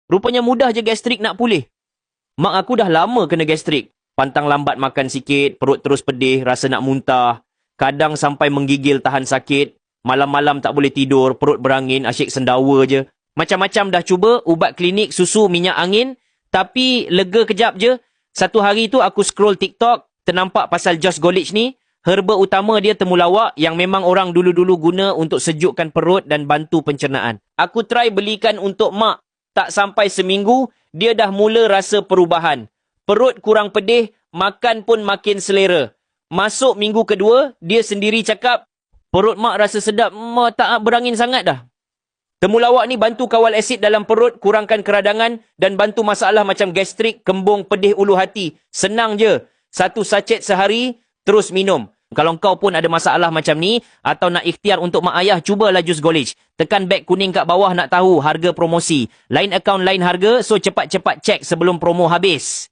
Rupanya mudah je gastrik nak pulih. Mak aku dah lama kena gastrik. Pantang lambat makan sikit, perut terus pedih, rasa nak muntah. Kadang sampai menggigil tahan sakit. Malam-malam tak boleh tidur, perut berangin, asyik sendawa je. Macam-macam dah cuba, ubat klinik, susu, minyak angin. Tapi lega kejap je. Satu hari tu aku scroll TikTok, ternampak pasal Josh Golich ni. Herba utama dia temulawak yang memang orang dulu-dulu guna untuk sejukkan perut dan bantu pencernaan. Aku try belikan untuk mak. Tak sampai seminggu, dia dah mula rasa perubahan. Perut kurang pedih, makan pun makin selera. Masuk minggu kedua, dia sendiri cakap, perut mak rasa sedap, mak tak berangin sangat dah. Temulawak ni bantu kawal asid dalam perut, kurangkan keradangan dan bantu masalah macam gastrik, kembung, pedih ulu hati. Senang je. 1 sachet sehari, terus minum. Kalau kau pun ada masalah macam ni atau nak ikhtiar untuk mak ayah, cubalah jus Golich. Tekan beg kuning kat bawah nak tahu harga promosi. Lain akaun lain harga, so cepat-cepat cek sebelum promo habis.